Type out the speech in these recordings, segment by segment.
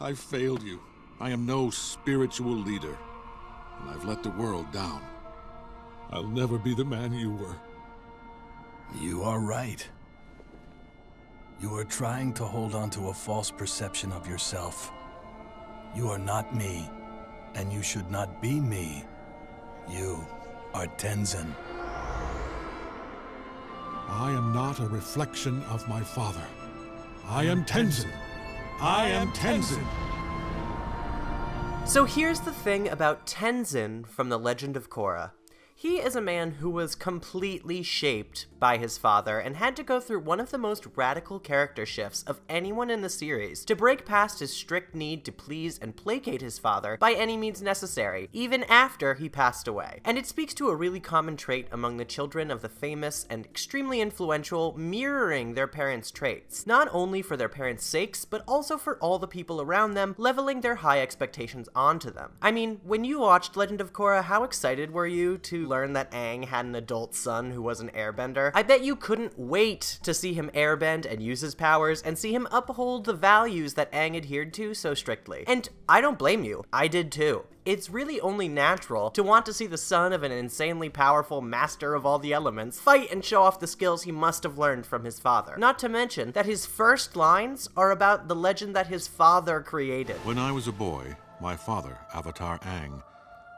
I failed you. I am no spiritual leader, and I've let the world down. I'll never be the man you were. You are right. You are trying to hold on to a false perception of yourself. You are not me, and you should not be me. You are Tenzin. I am not a reflection of my father. I am Tenzin. I am Tenzin. So here's the thing about Tenzin from The Legend of Korra. He is a man who was completely shaped by his father and had to go through one of the most radical character shifts of anyone in the series to break past his strict need to please and placate his father by any means necessary, even after he passed away. And it speaks to a really common trait among the children of the famous and extremely influential mirroring their parents' traits, not only for their parents' sakes, but also for all the people around them, leveling their high expectations onto them. I mean, when you watched Legend of Korra, how excited were you to learn that Aang had an adult son who was an airbender? I bet you couldn't wait to see him airbend and use his powers and see him uphold the values that Aang adhered to so strictly. And I don't blame you, I did too. It's really only natural to want to see the son of an insanely powerful master of all the elements fight and show off the skills he must have learned from his father. Not to mention that his first lines are about the legend that his father created. When I was a boy, my father, Avatar Aang,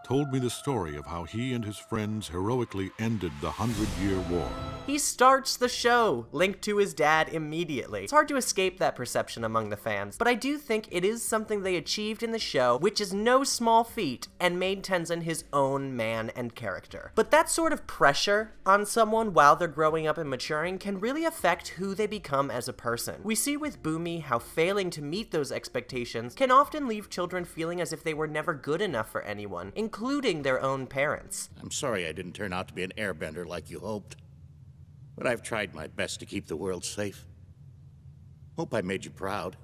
told me the story of how he and his friends heroically ended the 100-Year War. He starts the show linked to his dad immediately. It's hard to escape that perception among the fans, but I do think it is something they achieved in the show, which is no small feat, and made Tenzin his own man and character. But that sort of pressure on someone while they're growing up and maturing can really affect who they become as a person. We see with Bumi how failing to meet those expectations can often leave children feeling as if they were never good enough for anyone, including their own parents. I'm sorry I didn't turn out to be an airbender like you hoped. But I've tried my best to keep the world safe. Hope I made you proud.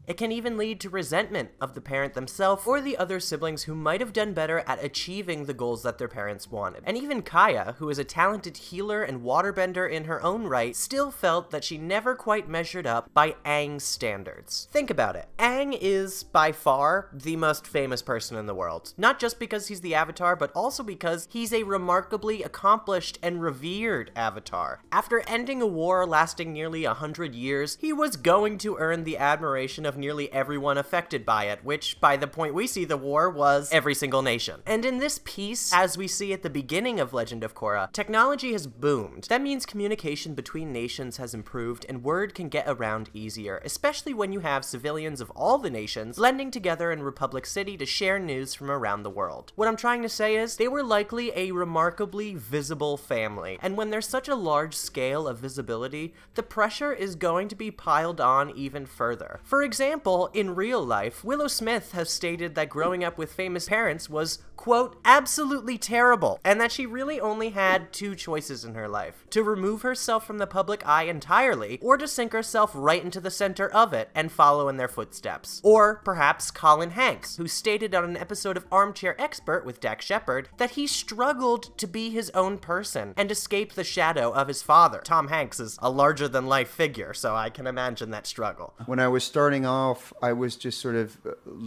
It can even lead to resentment of the parent themselves or the other siblings who might have done better at achieving the goals that their parents wanted. And even Kaya, who is a talented healer and waterbender in her own right, still felt that she never quite measured up by Aang's standards. Think about it. Aang is, by far, the most famous person in the world. Not just because he's the Avatar, but also because he's a remarkably accomplished and revered Avatar. After ending a war lasting nearly 100 years, he was going to earn the admiration of nearly everyone affected by it, which, by the point we see the war, was every single nation. And in this piece, as we see at the beginning of Legend of Korra, technology has boomed. That means communication between nations has improved and word can get around easier, especially when you have civilians of all the nations blending together in Republic City to share news from around the world. What I'm trying to say is, they were likely a remarkably visible family, and when there's such a large scale of visibility, the pressure is going to be piled on even further. For example, in real life, Willow Smith has stated that growing up with famous parents was, quote, absolutely terrible, and that she really only had two choices in her life: to remove herself from the public eye entirely, or to sink herself right into the center of it and follow in their footsteps. Or perhaps Colin Hanks, who stated on an episode of Armchair Expert with Dax Shepard that he struggled to be his own person and escape the shadow of his father. Tom Hanks is a larger-than-life figure, so I can imagine that struggle. When I was starting off, I was just sort of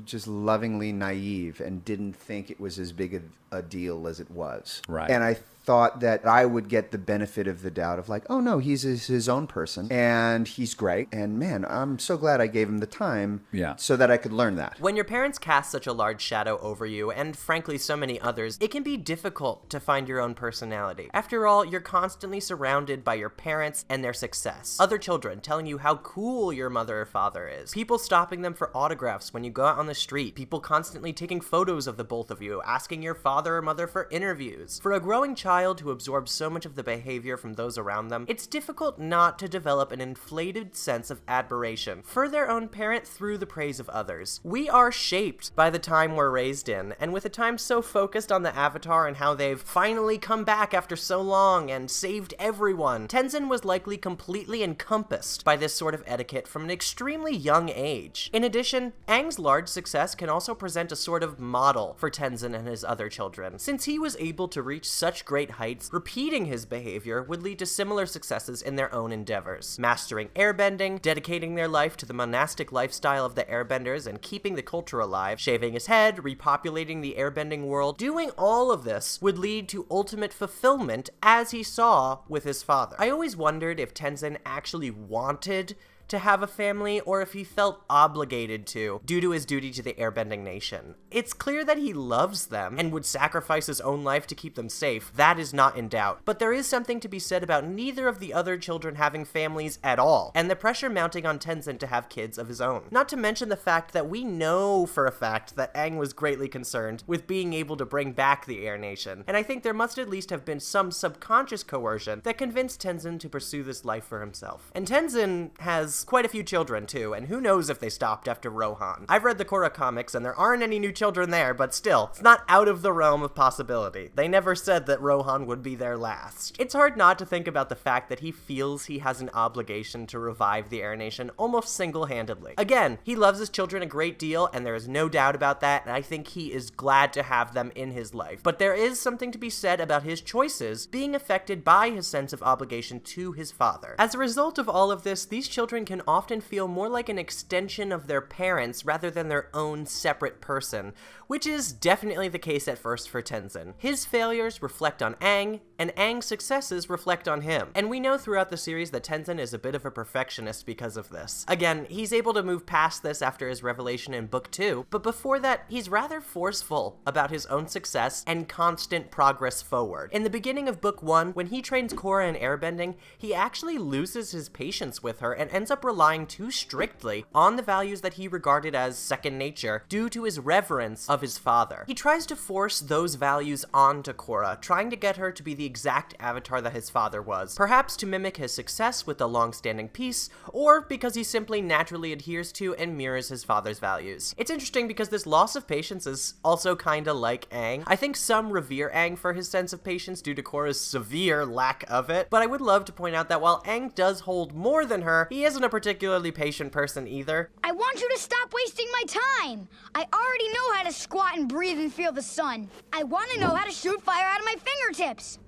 just lovingly naive and didn't think it was as big a deal as it was. Right. And I thought that I would get the benefit of the doubt of like, oh no, he's his own person and he's great. And man, I'm so glad I gave him the time so that I could learn that. When your parents cast such a large shadow over you, and frankly so many others, it can be difficult to find your own personality. After all, you're constantly surrounded by your parents and their success. Other children telling you how cool your mother or father is. People stopping them for autographs when you go out on the street. People constantly taking photos of the both of you, asking your father or mother for interviews. For a growing child who absorbs so much of the behavior from those around them, it's difficult not to develop an inflated sense of admiration for their own parent through the praise of others. We are shaped by the time we're raised in, and with a time so focused on the Avatar and how they've finally come back after so long and saved everyone, Tenzin was likely completely encompassed by this sort of etiquette from an extremely young age. In addition, Aang's large success can also present a sort of model for Tenzin and his other children. Since he was able to reach such great great heights, repeating his behavior would lead to similar successes in their own endeavors. Mastering airbending, dedicating their life to the monastic lifestyle of the airbenders and keeping the culture alive, shaving his head, repopulating the airbending world, doing all of this would lead to ultimate fulfillment as he saw with his father. I always wondered if Tenzin actually wanted to have a family, or if he felt obligated to, due to his duty to the airbending nation. It's clear that he loves them and would sacrifice his own life to keep them safe. That is not in doubt. But there is something to be said about neither of the other children having families at all, and the pressure mounting on Tenzin to have kids of his own. Not to mention the fact that we know for a fact that Aang was greatly concerned with being able to bring back the Air Nation, and I think there must at least have been some subconscious coercion that convinced Tenzin to pursue this life for himself. And Tenzin has quite a few children too, and who knows if they stopped after Rohan. I've read the Korra comics and there aren't any new children there, but still, it's not out of the realm of possibility. They never said that Rohan would be their last. It's hard not to think about the fact that he feels he has an obligation to revive the Air Nation almost single-handedly. Again, he loves his children a great deal, and there is no doubt about that, and I think he is glad to have them in his life. But there is something to be said about his choices being affected by his sense of obligation to his father. As a result of all of this, these children can often feel more like an extension of their parents rather than their own separate person, which is definitely the case at first for Tenzin. His failures reflect on Aang, and Aang's successes reflect on him. And we know throughout the series that Tenzin is a bit of a perfectionist because of this. Again, he's able to move past this after his revelation in Book 2, but before that, he's rather forceful about his own success and constant progress forward. In the beginning of Book 1, when he trains Korra in airbending, he actually loses his patience with her and ends up relying too strictly on the values that he regarded as second nature due to his reverence of his father. He tries to force those values onto Korra, trying to get her to be the exact avatar that his father was, perhaps to mimic his success with the long-standing peace, or because he simply naturally adheres to and mirrors his father's values. It's interesting because this loss of patience is also kinda like Aang. I think some revere Aang for his sense of patience due to Korra's severe lack of it, but I would love to point out that while Aang does hold more than her, he isn't a particularly patient person either. I want you to stop wasting my time! I already know how to squat and breathe and feel the sun. I want to know how to shoot fire out of my fingertips!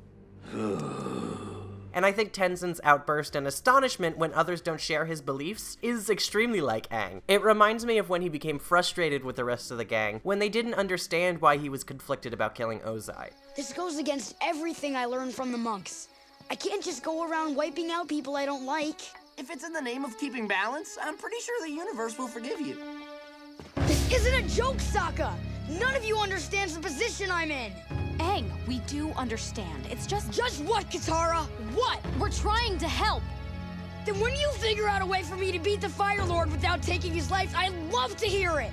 And I think Tenzin's outburst and astonishment when others don't share his beliefs is extremely like Aang. It reminds me of when he became frustrated with the rest of the gang, when they didn't understand why he was conflicted about killing Ozai. This goes against everything I learned from the monks. I can't just go around wiping out people I don't like. If it's in the name of keeping balance, I'm pretty sure the universe will forgive you. This isn't a joke, Sokka! None of you understands the position I'm in! Aang, we do understand. It's just... Just what, Katara? What? We're trying to help. Then when you figure out a way for me to beat the Fire Lord without taking his life, I'd love to hear it!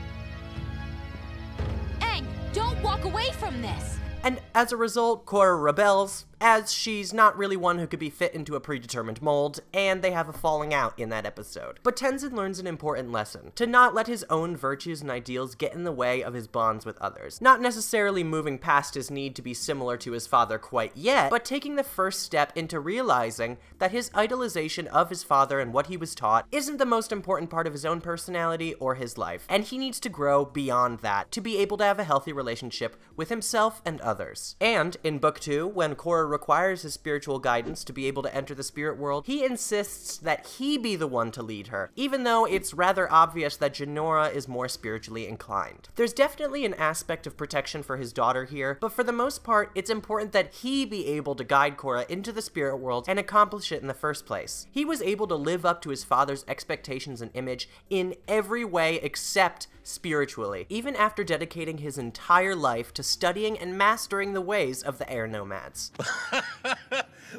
Aang, don't walk away from this! And as a result, Korra rebels, as she's not really one who could be fit into a predetermined mold, and they have a falling out in that episode. But Tenzin learns an important lesson, to not let his own virtues and ideals get in the way of his bonds with others. Not necessarily moving past his need to be similar to his father quite yet, but taking the first step into realizing that his idolization of his father and what he was taught isn't the most important part of his own personality or his life, and he needs to grow beyond that to be able to have a healthy relationship with himself and others. And in Book 2, when Korra requires his spiritual guidance to be able to enter the spirit world, he insists that he be the one to lead her, even though it's rather obvious that Jinora is more spiritually inclined. There's definitely an aspect of protection for his daughter here, but for the most part, it's important that he be able to guide Korra into the spirit world and accomplish it in the first place. He was able to live up to his father's expectations and image in every way except spiritually, even after dedicating his entire life to studying and mastering the ways of the air nomads.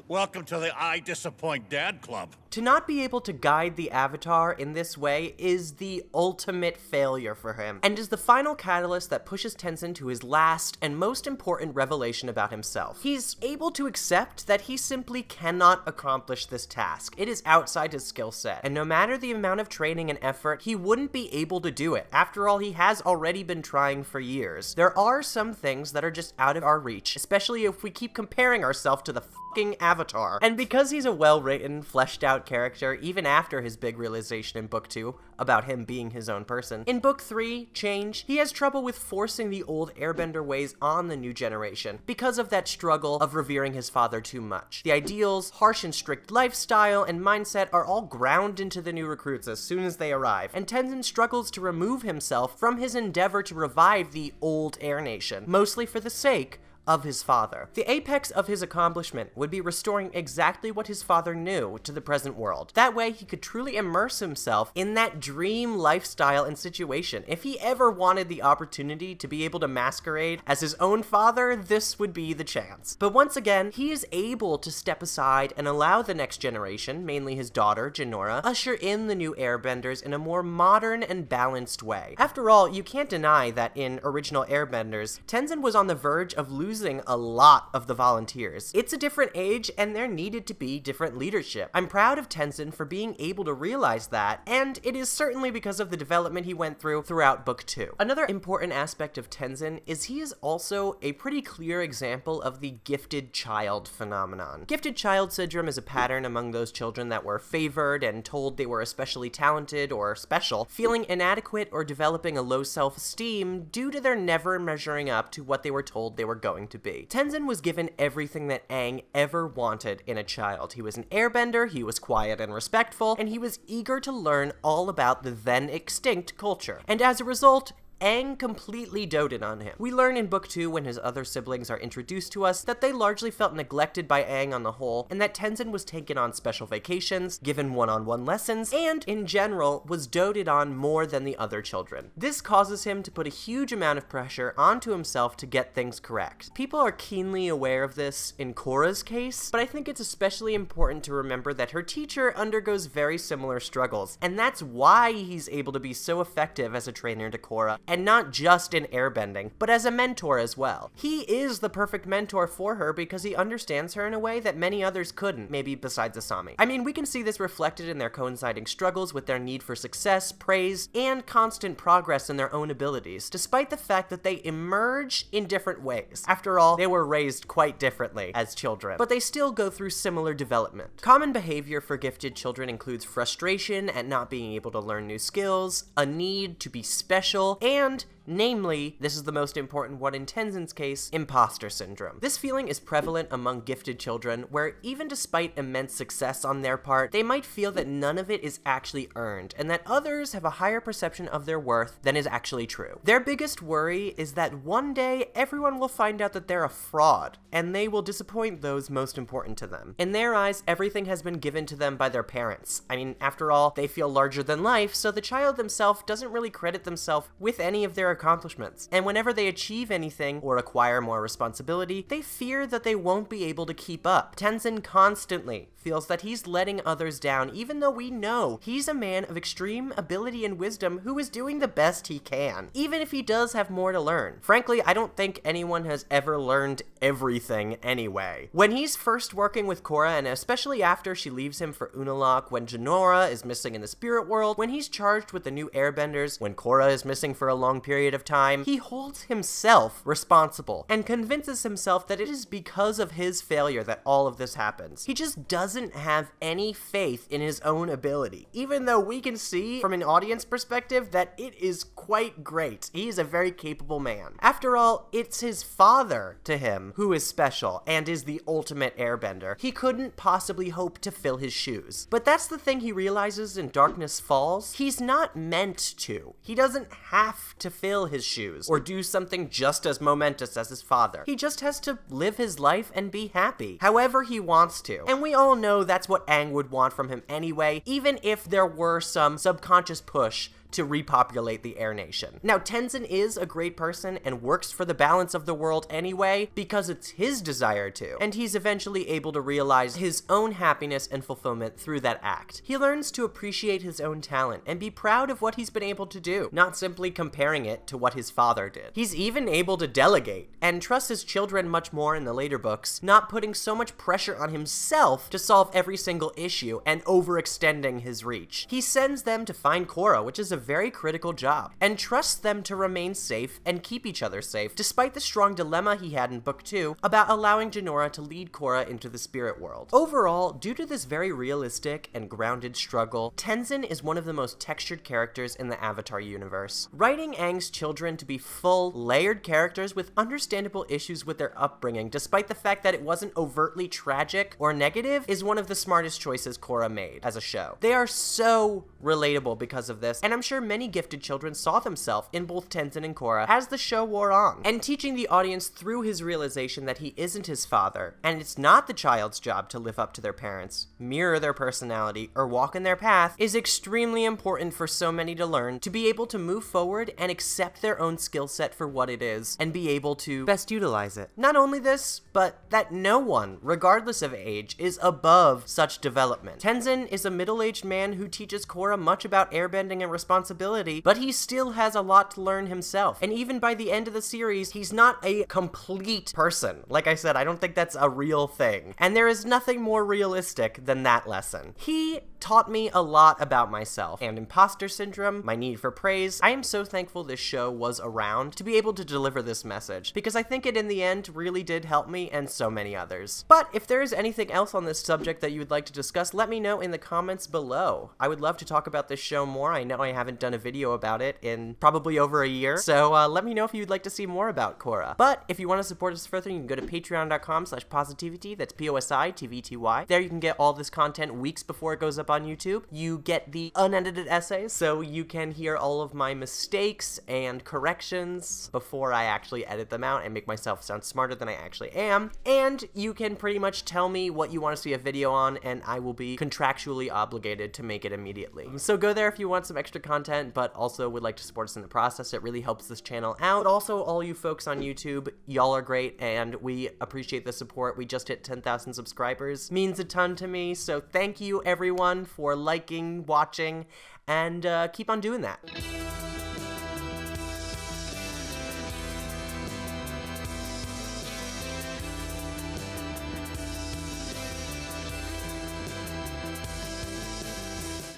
Welcome to the I Disappoint Dad Club. To not be able to guide the Avatar in this way is the ultimate failure for him, and is the final catalyst that pushes Tenzin to his last and most important revelation about himself. He's able to accept that he simply cannot accomplish this task. It is outside his skill set, and no matter the amount of training and effort, he wouldn't be able to do it. After all, he has already been trying for years. There are some things that are just out of our reach, especially if we keep comparing ourselves to the fucking Avatar. And because he's a well-written, fleshed-out character, even after his big realization in Book 2 about him being his own person, in Book 3, Change, he has trouble with forcing the old airbender ways on the new generation because of that struggle of revering his father too much. The ideals, harsh and strict lifestyle, and mindset are all ground into the new recruits as soon as they arrive, and Tenzin struggles to remove himself from his endeavor to revive the old Air Nation, mostly for the sake of his father. The apex of his accomplishment would be restoring exactly what his father knew to the present world. That way, he could truly immerse himself in that dream lifestyle and situation. If he ever wanted the opportunity to be able to masquerade as his own father, this would be the chance. But once again, he is able to step aside and allow the next generation, mainly his daughter, Jinora, usher in the new airbenders in a more modern and balanced way. After all, you can't deny that in original Airbenders, Tenzin was on the verge of losing a lot of the volunteers. It's a different age, and there needed to be different leadership. I'm proud of Tenzin for being able to realize that, and it is certainly because of the development he went through throughout Book 2. Another important aspect of Tenzin is he is also a pretty clear example of the gifted child phenomenon. Gifted child syndrome is a pattern among those children that were favored and told they were especially talented or special, feeling inadequate or developing a low self-esteem due to their never measuring up to what they were told they were going to be. Tenzin was given everything that Aang ever wanted in a child. He was an airbender, he was quiet and respectful, and he was eager to learn all about the then extinct culture. And as a result, Aang completely doted on him. We learn in Book 2, when his other siblings are introduced to us, that they largely felt neglected by Aang on the whole, and that Tenzin was taken on special vacations, given one-on-one lessons, and, in general, was doted on more than the other children. This causes him to put a huge amount of pressure onto himself to get things correct. People are keenly aware of this in Korra's case, but I think it's especially important to remember that her teacher undergoes very similar struggles, and that's why he's able to be so effective as a trainer to Korra, and not just in airbending, but as a mentor as well. He is the perfect mentor for her because he understands her in a way that many others couldn't, maybe besides Asami. I mean, we can see this reflected in their coinciding struggles with their need for success, praise, and constant progress in their own abilities, despite the fact that they emerge in different ways. After all, they were raised quite differently as children, but they still go through similar development. Common behavior for gifted children includes frustration at not being able to learn new skills, a need to be special, and namely, this is the most important one in Tenzin's case, imposter syndrome. This feeling is prevalent among gifted children, where even despite immense success on their part, they might feel that none of it is actually earned, and that others have a higher perception of their worth than is actually true. Their biggest worry is that one day, everyone will find out that they're a fraud, and they will disappoint those most important to them. In their eyes, everything has been given to them by their parents. I mean, after all, they feel larger than life, so the child themselves doesn't really credit themselves with any of their accomplishments. And whenever they achieve anything or acquire more responsibility, they fear that they won't be able to keep up. Tenzin constantly feels that he's letting others down, even though we know he's a man of extreme ability and wisdom who is doing the best he can, even if he does have more to learn. Frankly, I don't think anyone has ever learned everything anyway. When he's first working with Korra, and especially after she leaves him for Unalaq, when Jinora is missing in the spirit world, when he's charged with the new airbenders, when Korra is missing for a long period of time, he holds himself responsible and convinces himself that it is because of his failure that all of this happens. He just doesn't have any faith in his own ability, even though we can see from an audience perspective that it is quite great. He is a very capable man. After all, it's his father to him who is special and is the ultimate airbender. He couldn't possibly hope to fill his shoes. But that's the thing he realizes in Darkness Falls. He's not meant to. He doesn't have to fill his shoes or do something just as momentous as his father. He just has to live his life and be happy, however he wants to. And we all know that's what Aang would want from him anyway, even if there were some subconscious push to repopulate the Air Nation. Now, Tenzin is a great person and works for the balance of the world anyway because it's his desire to, and he's eventually able to realize his own happiness and fulfillment through that act. He learns to appreciate his own talent and be proud of what he's been able to do, not simply comparing it to what his father did. He's even able to delegate and trust his children much more in the later books, not putting so much pressure on himself to solve every single issue and overextending his reach. He sends them to find Korra, which is a a very critical job, and trusts them to remain safe and keep each other safe, despite the strong dilemma he had in Book 2 about allowing Jinora to lead Korra into the spirit world. Overall, due to this very realistic and grounded struggle, Tenzin is one of the most textured characters in the Avatar universe. Writing Aang's children to be full, layered characters with understandable issues with their upbringing, despite the fact that it wasn't overtly tragic or negative, is one of the smartest choices Korra made as a show. They are so relatable because of this, and I'm sure many gifted children saw themselves in both Tenzin and Korra as the show wore on. And teaching the audience through his realization that he isn't his father, and it's not the child's job to live up to their parents, mirror their personality, or walk in their path, is extremely important for so many to learn, to be able to move forward and accept their own skill set for what it is, and be able to best utilize it. Not only this, but that no one, regardless of age, is above such development. Tenzin is a middle-aged man who teaches Korra much about airbending and responsibility, but he still has a lot to learn himself. And even by the end of the series, he's not a complete person. Like I said, I don't think that's a real thing. And there is nothing more realistic than that lesson. He taught me a lot about myself and imposter syndrome, my need for praise. I am so thankful this show was around to be able to deliver this message, because I think it in the end really did help me and so many others. But if there is anything else on this subject that you would like to discuss, let me know in the comments below. I would love to talk about this show more. I know I haven't done a video about it in probably over a year, so let me know if you'd like to see more about Korra. But if you want to support us further, you can go to patreon.com/PosiTVty, that's PosiTVty. There you can get all this content weeks before it goes up on YouTube. You get the unedited essays, so you can hear all of my mistakes and corrections before I actually edit them out and make myself sound smarter than I actually am. And you can pretty much tell me what you want to see a video on, and I will be contractually obligated to make it immediately. So go there if you want some extra content, but also would like to support us in the process. It really helps this channel out. But also, all you folks on YouTube, y'all are great, and we appreciate the support. We just hit 10,000 subscribers. Means a ton to me, so thank you everyone for liking, watching, and keep on doing that.